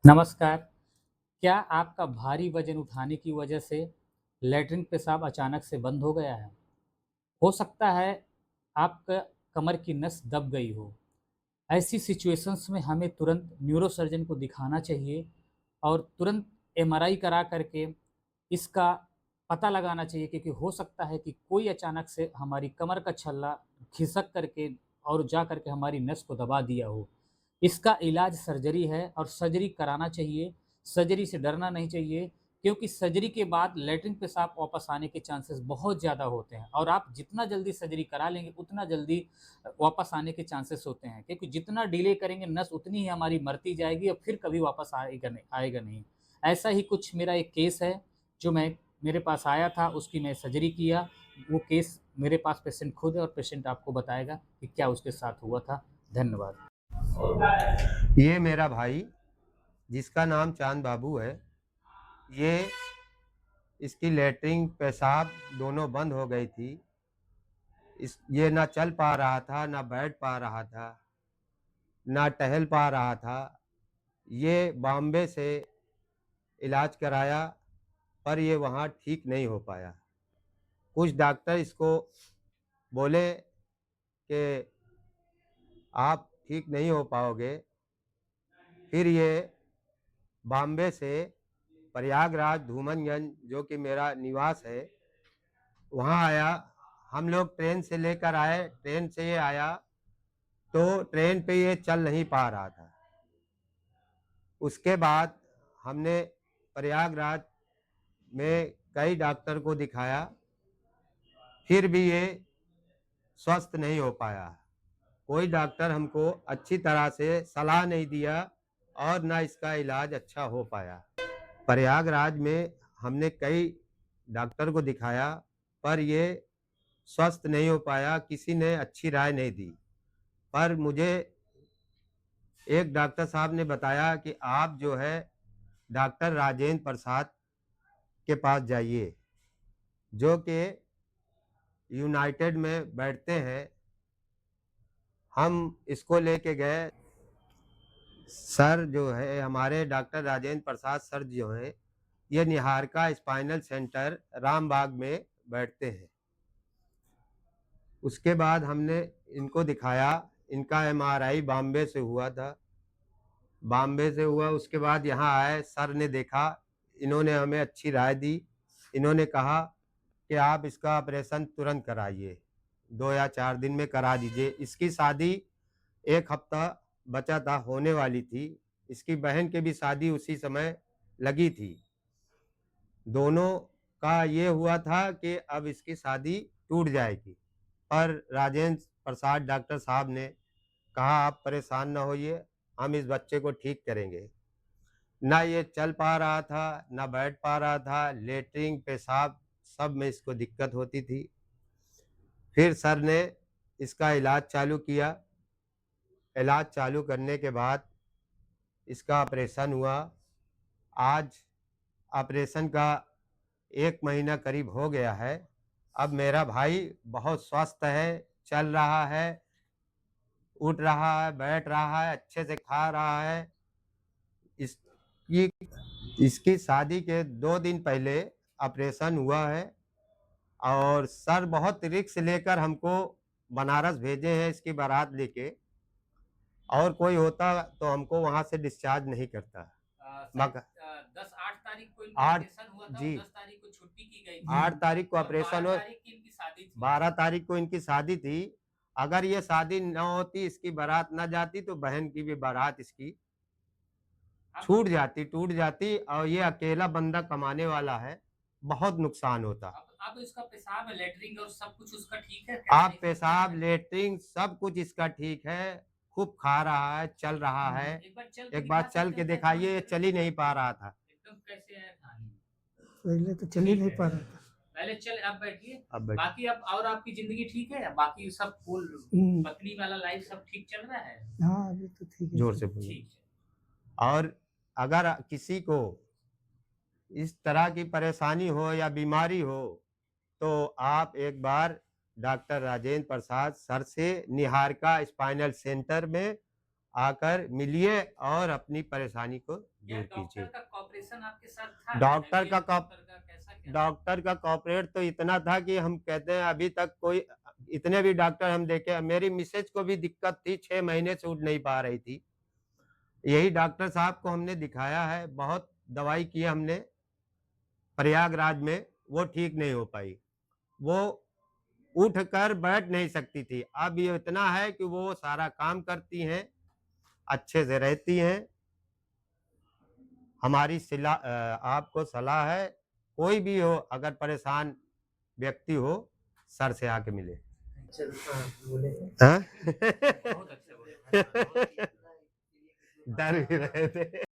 नमस्कार। क्या आपका भारी वज़न उठाने की वजह से लैट्रिन पेशाब अचानक से बंद हो गया है? हो सकता है आपका कमर की नस दब गई हो। ऐसी सिचुएशंस में हमें तुरंत न्यूरोसर्जन को दिखाना चाहिए और तुरंत एमआरआई करा करके इसका पता लगाना चाहिए, क्योंकि हो सकता है कि कोई अचानक से हमारी कमर का छल्ला खिसक करके और जा करके हमारी नस को दबा दिया हो। इसका इलाज सर्जरी है और सर्जरी कराना चाहिए। सर्जरी से डरना नहीं चाहिए, क्योंकि सर्जरी के बाद लैट्रिन पेशाब वापस आने के चांसेस बहुत ज़्यादा होते हैं और आप जितना जल्दी सर्जरी करा लेंगे उतना जल्दी वापस आने के चांसेस होते हैं, क्योंकि जितना डिले करेंगे नस उतनी ही हमारी मरती जाएगी और फिर कभी वापस आएगा नहीं। ऐसा ही कुछ मेरा एक केस है जो मेरे पास आया था, उसकी मैं सर्जरी किया। वो केस मेरे पास पेशेंट खुद है और पेशेंट आपको बताएगा कि क्या उसके साथ हुआ था। धन्यवाद। ये मेरा भाई जिसका नाम चांद बाबू है, ये इसकी लैट्रिन पेशाब दोनों बंद हो गई थी। ये ना चल पा रहा था, ना बैठ पा रहा था, ना टहल पा रहा था। ये बॉम्बे से इलाज कराया, पर ये वहाँ ठीक नहीं हो पाया। कुछ डॉक्टर इसको बोले कि आप ठीक नहीं हो पाओगे। फिर ये बॉम्बे से प्रयागराज धूमनगंज, जो कि मेरा निवास है, वहाँ आया। हम लोग ट्रेन से लेकर आए, ट्रेन से ये आया तो ट्रेन पे ये चल नहीं पा रहा था। उसके बाद हमने प्रयागराज में कई डॉक्टर को दिखाया, फिर भी ये स्वस्थ नहीं हो पाया। कोई डॉक्टर हमको अच्छी तरह से सलाह नहीं दिया और ना इसका इलाज अच्छा हो पाया। प्रयागराज में हमने कई डॉक्टर को दिखाया, पर ये स्वस्थ नहीं हो पाया, किसी ने अच्छी राय नहीं दी। पर मुझे एक डॉक्टर साहब ने बताया कि आप जो है डॉक्टर राजेंद्र प्रसाद के पास जाइए, जो कि यूनाइटेड में बैठते हैं। हम इसको लेके गए। सर जो है हमारे डॉक्टर राजेंद्र प्रसाद सर जो हैं, ये निहारिका स्पाइनल सेंटर रामबाग में बैठते हैं। उसके बाद हमने इनको दिखाया। इनका एमआरआई बॉम्बे से हुआ था। बॉम्बे से हुआ, उसके बाद यहाँ आए, सर ने देखा, इन्होंने हमें अच्छी राय दी। इन्होंने कहा कि आप इसका ऑपरेशन तुरंत कराइए, 2 या 4 दिन में करा दीजिए। इसकी शादी 1 हफ्ता बचा था, होने वाली थी। इसकी बहन की भी शादी उसी समय लगी थी। दोनों का ये हुआ था कि अब इसकी शादी टूट जाएगी, पर राजेंद्र प्रसाद डॉक्टर साहब ने कहा आप परेशान न होइए, हम इस बच्चे को ठीक करेंगे। ना ये चल पा रहा था, ना बैठ पा रहा था, लेटरिन पेशाब सब में इसको दिक्कत होती थी। फिर सर ने इसका इलाज चालू किया। इलाज चालू करने के बाद इसका ऑपरेशन हुआ। आज ऑपरेशन का 1 महीना करीब हो गया है। अब मेरा भाई बहुत स्वस्थ है, चल रहा है, उठ रहा है, बैठ रहा है, अच्छे से खा रहा है। इसकी इसकी शादी के 2 दिन पहले ऑपरेशन हुआ है और सर बहुत रिस्क लेकर हमको बनारस भेजे हैं इसकी बारात लेके, और कोई होता तो हमको वहाँ से डिस्चार्ज नहीं करता। मगर 8 तारीख को इनका 8 ऑपरेशन हुआ था और जी 10 तारीख को छुट्टी की गई थी 8 तारीख को और 12 ऑपरेशन हो, तारीख की इनकी शादी थी। 12 तारीख को इनकी शादी थी। अगर ये शादी न होती, इसकी बारात न जाती, तो बहन की भी बारात इसकी छूट जाती, टूट जाती, और ये अकेला बंदा कमाने वाला है, बहुत नुकसान होता। अब इसका पेशाब लैट्रिन और सब कुछ उसका ठीक है? आप पेशाब लेटरिन सब कुछ इसका ठीक है, खूब खा रहा है, चल रहा है। एक बार चल के दिखाइए, ये चल ही नहीं पा रहा था। एकदम कैसे है कहानी? पहले तो चल ही नहीं पा रहा था। पहले चल, अब बैठिए। अब बैठ बाकी अब और आपकी जिंदगी ठीक है? बाकी सब फुल पत्नी वाला लाइफ सब ठीक चल रहा है? हाँ, अभी तो ठीक है। जोर से बोलिए। ठीक है। और अगर किसी को इस तरह की परेशानी हो या बीमारी हो, तो आप एक बार डॉक्टर राजेंद्र प्रसाद सर से निहारिका स्पाइनल सेंटर में आकर मिलिए और अपनी परेशानी को क्या दूर डॉक्टर कीजिए। का कॉपरेशन आपके साथ था? डॉक्टर का डॉक्टर का कैसा क्या? डॉक्टर का कॉपरेट तो इतना था कि हम कहते हैं अभी तक कोई इतने भी डॉक्टर हम देखे, मेरी मिसेज को भी दिक्कत थी, 6 महीने से उठ नहीं पा रही थी। यही डॉक्टर साहब को हमने दिखाया है, बहुत दवाई की हमने प्रयागराज में, वो ठीक नहीं हो पाई। वो उठकर बैठ नहीं सकती थी। अब ये इतना है कि वो सारा काम करती हैं, अच्छे से रहती हैं। हमारी आपको सलाह है, कोई भी हो अगर परेशान व्यक्ति हो, सर से आके मिले। चल हाँ बोले हाँ? बहुत अच्छे बोले। डर भी रहे थे।